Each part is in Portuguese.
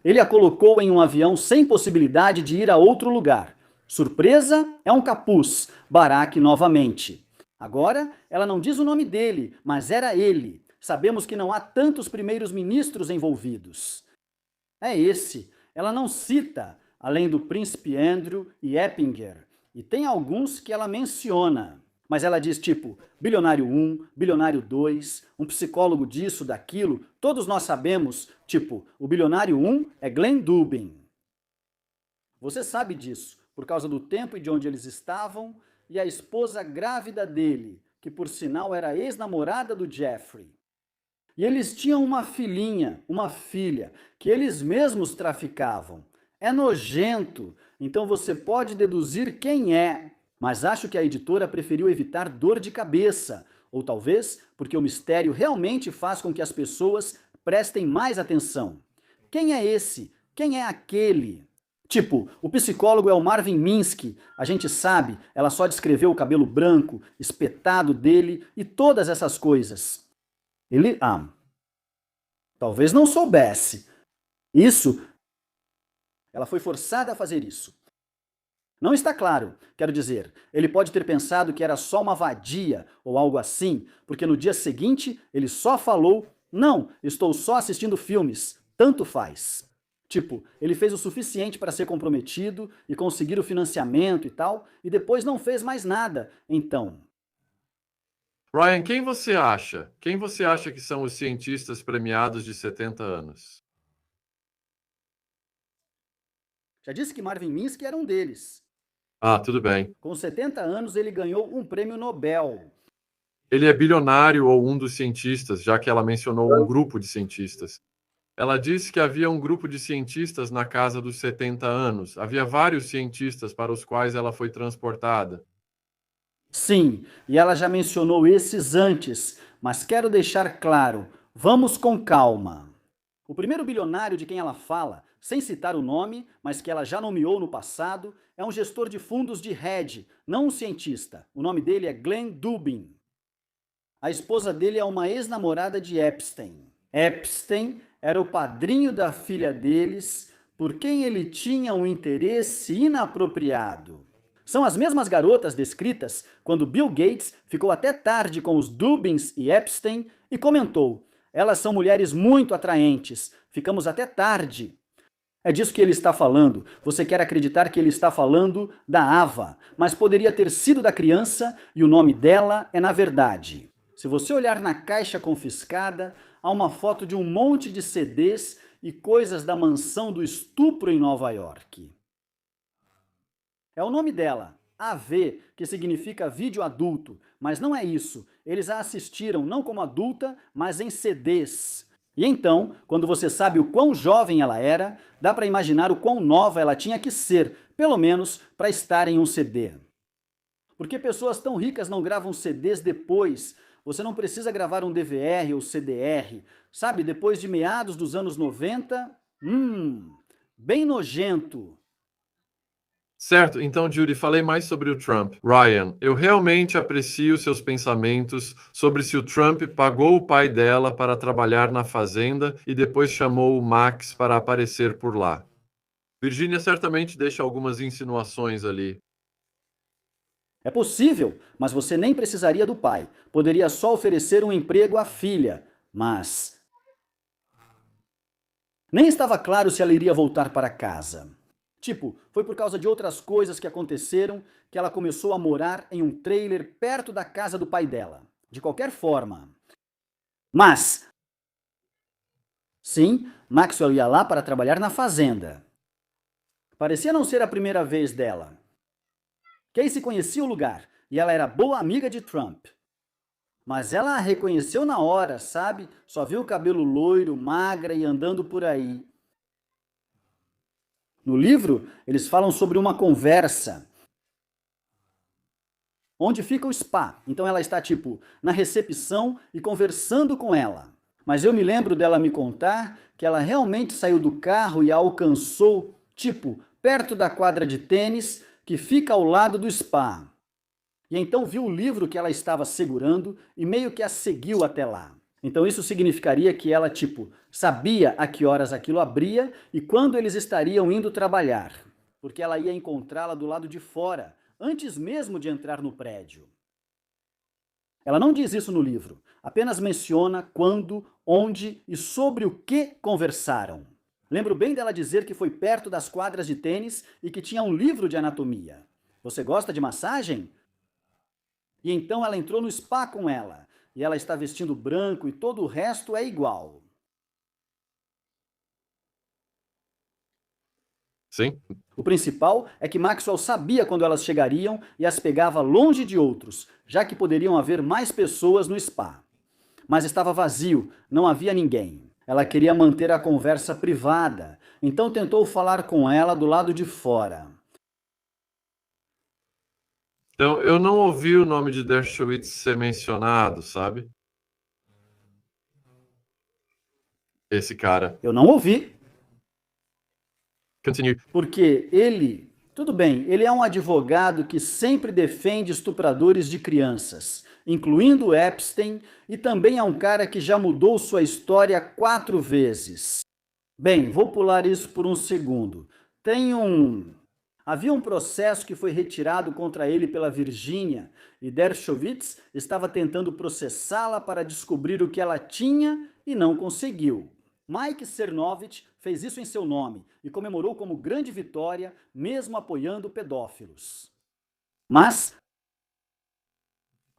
Ele a colocou em um avião sem possibilidade de ir a outro lugar. Surpresa, é um capuz, Barack novamente. Agora, ela não diz o nome dele, mas era ele. Sabemos que não há tantos primeiros ministros envolvidos. É esse. Ela não cita, além do príncipe Andrew e Eppinger, e tem alguns que ela menciona. Mas ela diz tipo, bilionário 1, bilionário 2, um psicólogo disso, daquilo, todos nós sabemos, tipo, o bilionário 1 é Glenn Dubin. Você sabe disso, por causa do tempo e de onde eles estavam, e a esposa grávida dele, que por sinal era ex-namorada do Jeffrey. E eles tinham uma filhinha, uma filha, que eles mesmos traficavam. É nojento, então você pode deduzir quem é. Mas acho que a editora preferiu evitar dor de cabeça, ou talvez porque o mistério realmente faz com que as pessoas prestem mais atenção. Quem é esse? Quem é aquele? Tipo, o psicólogo é o Marvin Minsky, a gente sabe, ela só descreveu o cabelo branco, espetado dele e todas essas coisas. Ele, talvez não soubesse. Ela foi forçada a fazer isso. Não está claro, quero dizer, ele pode ter pensado que era só uma vadia ou algo assim, porque no dia seguinte ele só falou, não, estou só assistindo filmes, tanto faz. Tipo, ele fez o suficiente para ser comprometido e conseguir o financiamento e tal, e depois não fez mais nada, então. Ryan, quem você acha? Quem você acha que são os cientistas premiados de 70 anos? Já disse que Marvin Minsky era um deles. Tudo bem. Com 70 anos ele ganhou um prêmio Nobel. Ele é bilionário ou um dos cientistas, já que ela mencionou um grupo de cientistas. Ela disse que havia um grupo de cientistas na casa dos 70 anos. Havia vários cientistas para os quais ela foi transportada. Sim, e ela já mencionou esses antes, mas quero deixar claro, vamos com calma. O primeiro bilionário de quem ela fala, sem citar o nome, mas que ela já nomeou no passado, é um gestor de fundos de hedge, não um cientista. O nome dele é Glenn Dubin. A esposa dele é uma ex-namorada de Epstein. Epstein era o padrinho da filha deles, por quem ele tinha um interesse inapropriado. São as mesmas garotas descritas quando Bill Gates ficou até tarde com os Dubins e Epstein e comentou: elas são mulheres muito atraentes, ficamos até tarde. É disso que ele está falando. Você quer acreditar que ele está falando da Ava, mas poderia ter sido da criança e o nome dela é na verdade. Se você olhar na caixa confiscada, há uma foto de um monte de CDs e coisas da mansão do estupro em Nova York. É o nome dela, AV, que significa vídeo adulto, mas não é isso. Eles a assistiram não como adulta, mas em CDs. E então, quando você sabe o quão jovem ela era, dá para imaginar o quão nova ela tinha que ser, pelo menos para estar em um CD. Porque pessoas tão ricas não gravam CDs depois. Você não precisa gravar um DVR ou CDR. Sabe, depois de meados dos anos 90, bem nojento. Certo, então, Judy, falei mais sobre o Trump. Ryan, eu realmente aprecio seus pensamentos sobre se o Trump pagou o pai dela para trabalhar na fazenda e depois chamou o Max para aparecer por lá. Virginia certamente deixa algumas insinuações ali. É possível, mas você nem precisaria do pai. Poderia só oferecer um emprego à filha, mas nem estava claro se ela iria voltar para casa. Tipo, foi por causa de outras coisas que aconteceram que ela começou a morar em um trailer perto da casa do pai dela. De qualquer forma. Mas, sim, Maxwell ia lá para trabalhar na fazenda. Parecia não ser a primeira vez dela. Casey conhecia o lugar e ela era boa amiga de Trump. Mas ela a reconheceu na hora, sabe? Só viu o cabelo loiro, magra e andando por aí. No livro, eles falam sobre uma conversa. Onde fica o spa? Então ela está, tipo, na recepção e conversando com ela. Mas eu me lembro dela me contar que ela realmente saiu do carro e a alcançou, tipo, perto da quadra de tênis que fica ao lado do spa. E então viu o livro que ela estava segurando e meio que a seguiu até lá. Então isso significaria que ela, tipo, sabia a que horas aquilo abria e quando eles estariam indo trabalhar, porque ela ia encontrá-la do lado de fora, antes mesmo de entrar no prédio. Ela não diz isso no livro, apenas menciona quando, onde e sobre o que conversaram. Lembro bem dela dizer que foi perto das quadras de tênis e que tinha um livro de anatomia. Você gosta de massagem? E então ela entrou no spa com ela, e ela está vestindo branco e todo o resto é igual. Sim? O principal é que Maxwell sabia quando elas chegariam e as pegava longe de outros, já que poderiam haver mais pessoas no spa. Mas estava vazio, não havia ninguém. Ela queria manter a conversa privada, então tentou falar com ela do lado de fora. Então, eu não ouvi o nome de Dershowitz ser mencionado, sabe? Esse cara. Eu não ouvi, Continue. porque ele, tudo bem, ele é um advogado que sempre defende estupradores de crianças, incluindo Epstein, e também é um cara que já mudou sua história 4 vezes. Bem, vou pular isso por um segundo. Havia um processo que foi retirado contra ele pela Virgínia e Dershowitz estava tentando processá-la para descobrir o que ela tinha e não conseguiu. Mike Cernovich fez isso em seu nome e comemorou como grande vitória, mesmo apoiando pedófilos. Mas,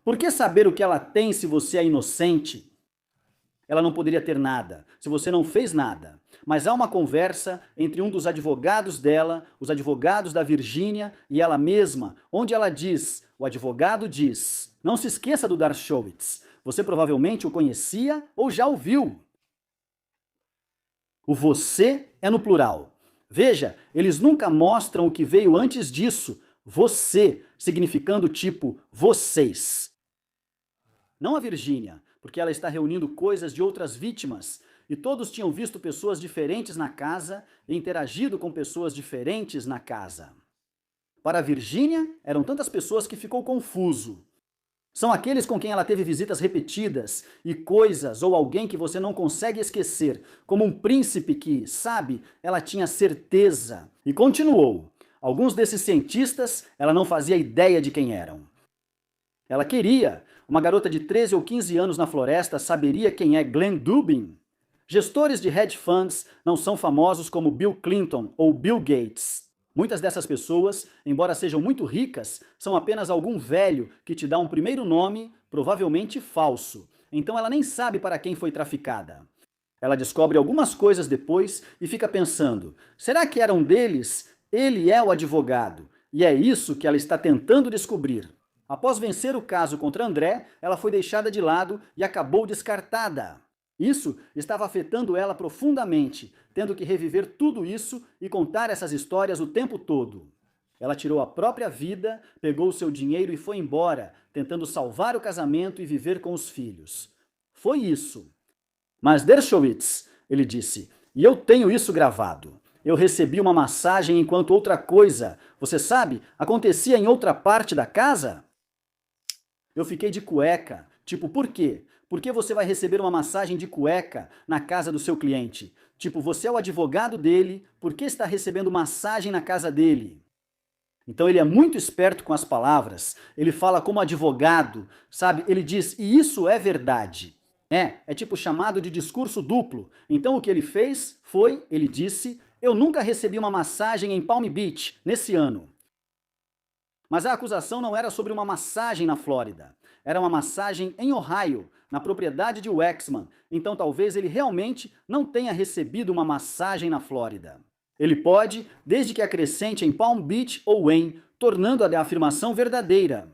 por que saber o que ela tem se você é inocente? Ela não poderia ter nada, se você não fez nada. Mas há uma conversa entre um dos advogados dela, os advogados da Virgínia e ela mesma, onde ela diz, o advogado diz, não se esqueça do Dershowitz, você provavelmente o conhecia ou já o viu. O você é no plural. Veja, eles nunca mostram o que veio antes disso, você, significando tipo vocês. Não a Virgínia, porque ela está reunindo coisas de outras vítimas, e todos tinham visto pessoas diferentes na casa e interagido com pessoas diferentes na casa. Para a Virgínia, eram tantas pessoas que ficou confuso. São aqueles com quem ela teve visitas repetidas e coisas ou alguém que você não consegue esquecer, como um príncipe que, sabe, ela tinha certeza. E continuou. Alguns desses cientistas, ela não fazia ideia de quem eram. Ela queria. Uma garota de 13 ou 15 anos na floresta saberia quem é Glenn Dubin? Gestores de hedge funds não são famosos como Bill Clinton ou Bill Gates. Muitas dessas pessoas, embora sejam muito ricas, são apenas algum velho que te dá um primeiro nome, provavelmente falso. Então ela nem sabe para quem foi traficada. Ela descobre algumas coisas depois e fica pensando, será que era um deles? Ele é o advogado. E é isso que ela está tentando descobrir. Após vencer o caso contra André, ela foi deixada de lado e acabou descartada. Isso estava afetando ela profundamente, tendo que reviver tudo isso e contar essas histórias o tempo todo. Ela tirou a própria vida, pegou o seu dinheiro e foi embora, tentando salvar o casamento e viver com os filhos. Foi isso. Mas Dershowitz, ele disse, e eu tenho isso gravado. Eu recebi uma massagem enquanto outra coisa, você sabe, acontecia em outra parte da casa? Eu fiquei de cueca. Tipo, por quê? Por que você vai receber uma massagem de cueca na casa do seu cliente? Tipo, você é o advogado dele, por que está recebendo massagem na casa dele? Então ele é muito esperto com as palavras, ele fala como advogado, sabe? Ele diz, e isso é verdade. É tipo chamado de discurso duplo. Então o que ele fez foi, ele disse, eu nunca recebi uma massagem em Palm Beach nesse ano. Mas a acusação não era sobre uma massagem na Flórida. Era uma massagem em Ohio, na propriedade de Waxman. Então talvez ele realmente não tenha recebido uma massagem na Flórida. Ele pode, desde que acrescente em Palm Beach ou Wayne, tornando a afirmação verdadeira.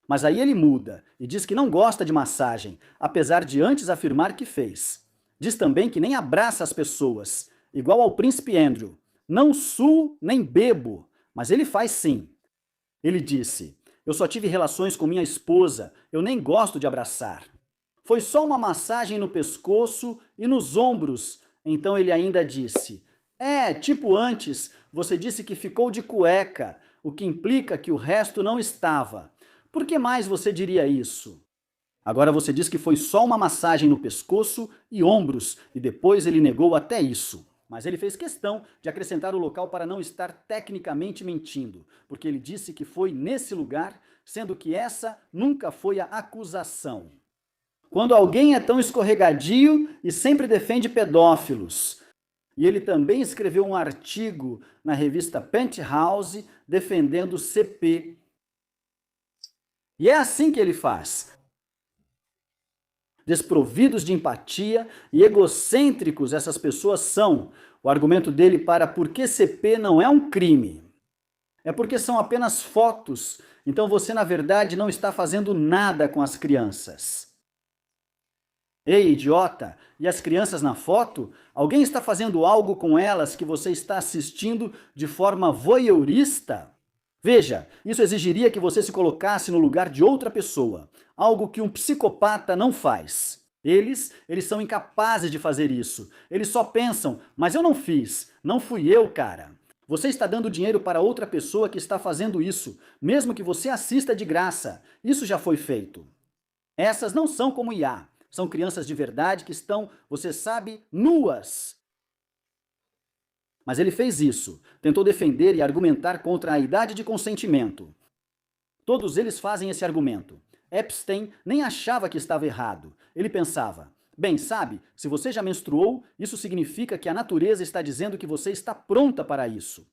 Mas aí ele muda e diz que não gosta de massagem, apesar de antes afirmar que fez. Diz também que nem abraça as pessoas, igual ao príncipe Andrew. Não suo nem bebo, mas ele faz sim. Ele disse, eu só tive relações com minha esposa, eu nem gosto de abraçar. Foi só uma massagem no pescoço e nos ombros. Então ele ainda disse, tipo antes, você disse que ficou de cueca, o que implica que o resto não estava. Por que mais você diria isso? Agora você diz que foi só uma massagem no pescoço e ombros, e depois ele negou até isso. Mas ele fez questão de acrescentar o local para não estar tecnicamente mentindo, porque ele disse que foi nesse lugar, sendo que essa nunca foi a acusação. Quando alguém é tão escorregadio e sempre defende pedófilos. E ele também escreveu um artigo na revista Penthouse defendendo o CP. E é assim que ele faz. Desprovidos de empatia e egocêntricos essas pessoas são. O argumento dele para por que CP não é um crime. É porque são apenas fotos, então você na verdade não está fazendo nada com as crianças. Ei, idiota, e as crianças na foto? Alguém está fazendo algo com elas que você está assistindo de forma voyeurista? Veja, isso exigiria que você se colocasse no lugar de outra pessoa, algo que um psicopata não faz. Eles são incapazes de fazer isso. Eles só pensam, mas eu não fiz, não fui eu, cara. Você está dando dinheiro para outra pessoa que está fazendo isso, mesmo que você assista de graça. Isso já foi feito. Essas não são como IA. São crianças de verdade que estão, você sabe, nuas. Mas ele fez isso, tentou defender e argumentar contra a idade de consentimento. Todos eles fazem esse argumento. Epstein nem achava que estava errado. Ele pensava, bem, sabe, se você já menstruou, isso significa que a natureza está dizendo que você está pronta para isso.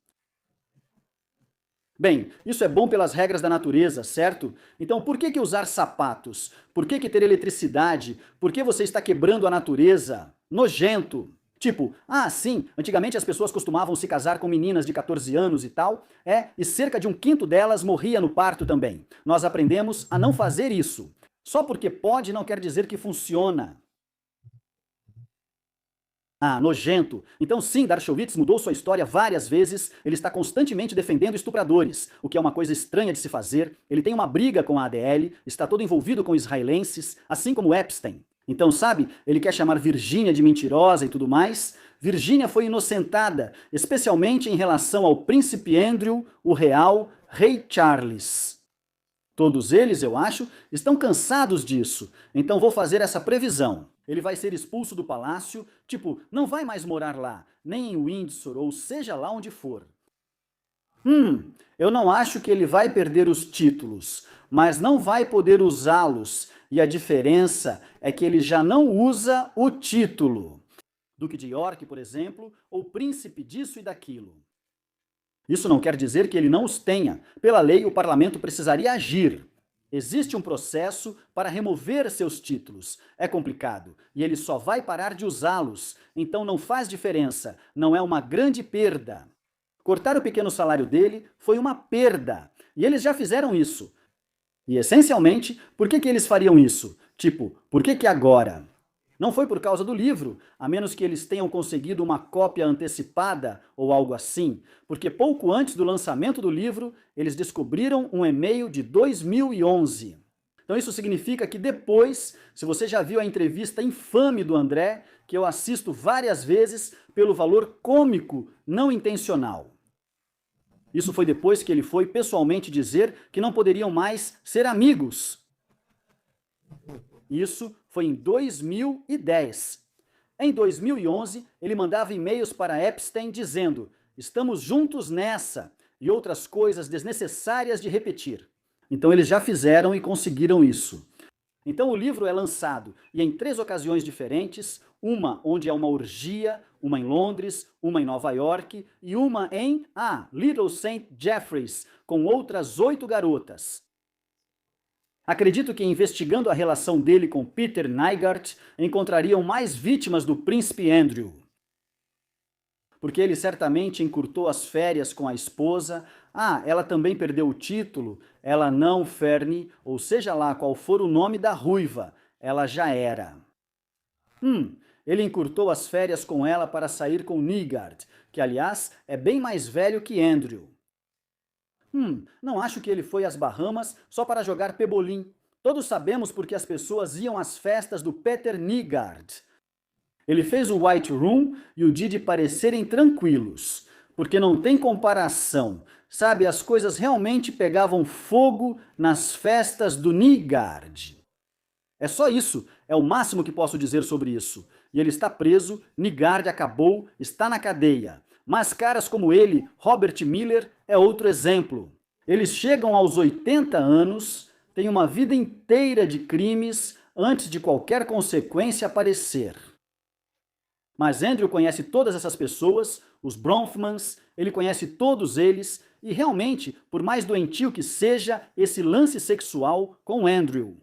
Bem, isso é bom pelas regras da natureza, certo? Então por que usar sapatos? Por que ter eletricidade? Por que você está quebrando a natureza? Nojento! Tipo, sim, antigamente as pessoas costumavam se casar com meninas de 14 anos e tal, e cerca de 1/5 delas morria no parto também. Nós aprendemos a não fazer isso. Só porque pode não quer dizer que funciona. Nojento. Então sim, Dershowitz mudou sua história várias vezes, ele está constantemente defendendo estupradores, o que é uma coisa estranha de se fazer, ele tem uma briga com a ADL, está todo envolvido com israelenses, assim como Epstein. Então, sabe, ele quer chamar Virgínia de mentirosa e tudo mais. Virgínia foi inocentada, especialmente em relação ao príncipe Andrew, o real rei Charles. Todos eles, eu acho, estão cansados disso, então vou fazer essa previsão. Ele vai ser expulso do palácio, tipo, não vai mais morar lá, nem em Windsor, ou seja lá onde for. Eu não acho que ele vai perder os títulos, mas não vai poder usá-los, e a diferença é que ele já não usa o título. Duque de York, por exemplo, ou príncipe disso e daquilo. Isso não quer dizer que ele não os tenha. Pela lei, o parlamento precisaria agir. Existe um processo para remover seus títulos. É complicado, e ele só vai parar de usá-los. Então não faz diferença, não é uma grande perda. Cortar o pequeno salário dele foi uma perda, e eles já fizeram isso. E, essencialmente, por que eles fariam isso? Tipo, por que agora? Não foi por causa do livro, a menos que eles tenham conseguido uma cópia antecipada ou algo assim, porque pouco antes do lançamento do livro, eles descobriram um e-mail de 2011. Então isso significa que depois, se você já viu a entrevista infame do André, que eu assisto várias vezes pelo valor cômico não intencional. Isso foi depois que ele foi pessoalmente dizer que não poderiam mais ser amigos. Isso foi em 2010. Em 2011, ele mandava e-mails para Epstein dizendo: estamos juntos nessa, e outras coisas desnecessárias de repetir. Então eles já fizeram e conseguiram isso. Então o livro é lançado, e em 3 ocasiões diferentes, uma onde é uma orgia, uma em Londres, uma em Nova York, e uma em, Little St. Jeffreys, com outras 8 garotas. Acredito que investigando a relação dele com Peter Nygart, encontrariam mais vítimas do príncipe Andrew. Porque ele certamente encurtou as férias com a esposa. Ela também perdeu o título. Ela não, Fernie, ou seja lá qual for o nome da ruiva, ela já era. Ele encurtou as férias com ela para sair com Nygart, que aliás é bem mais velho que Andrew. Não acho que ele foi às Bahamas só para jogar pebolim. Todos sabemos porque as pessoas iam às festas do Peter Nygart. Ele fez o White Room e o Didi parecerem tranquilos, porque não tem comparação. Sabe, as coisas realmente pegavam fogo nas festas do Nygart. É só isso, é o máximo que posso dizer sobre isso. E ele está preso, Nygard acabou, está na cadeia. Mas caras como ele, Robert Miller, é outro exemplo. Eles chegam aos 80 anos, têm uma vida inteira de crimes antes de qualquer consequência aparecer. Mas Andrew conhece todas essas pessoas, os Bronfmans, ele conhece todos eles, e realmente, por mais doentio que seja esse lance sexual com Andrew.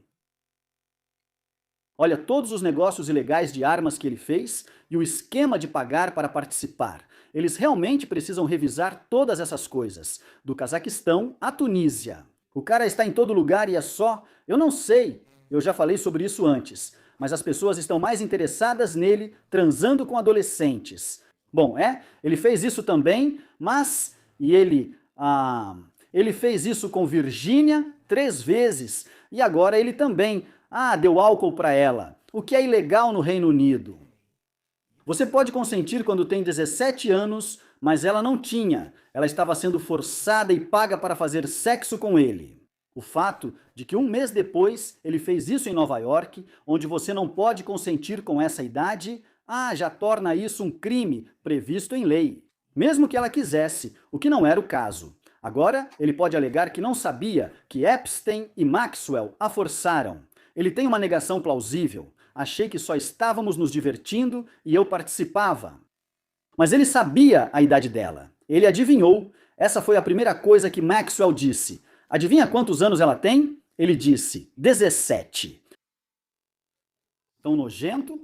Olha todos os negócios ilegais de armas que ele fez e o esquema de pagar para participar. Eles realmente precisam revisar todas essas coisas, do Cazaquistão à Tunísia. O cara está em todo lugar e é só... Eu não sei, eu já falei sobre isso antes, mas as pessoas estão mais interessadas nele transando com adolescentes. Bom, ele fez isso também, mas... ele fez isso com Virgínia 3 vezes, e agora ele também... deu álcool para ela, o que é ilegal no Reino Unido. Você pode consentir quando tem 17 anos, mas ela não tinha. Ela estava sendo forçada e paga para fazer sexo com ele. O fato de que um mês depois ele fez isso em Nova York, onde você não pode consentir com essa idade, já torna isso um crime previsto em lei. Mesmo que ela quisesse, o que não era o caso. Agora, ele pode alegar que não sabia que Epstein e Maxwell a forçaram. Ele tem uma negação plausível. Achei que só estávamos nos divertindo e eu participava. Mas ele sabia a idade dela. Ele adivinhou. Essa foi a primeira coisa que Maxwell disse. Adivinha quantos anos ela tem? Ele disse 17. Tão nojento,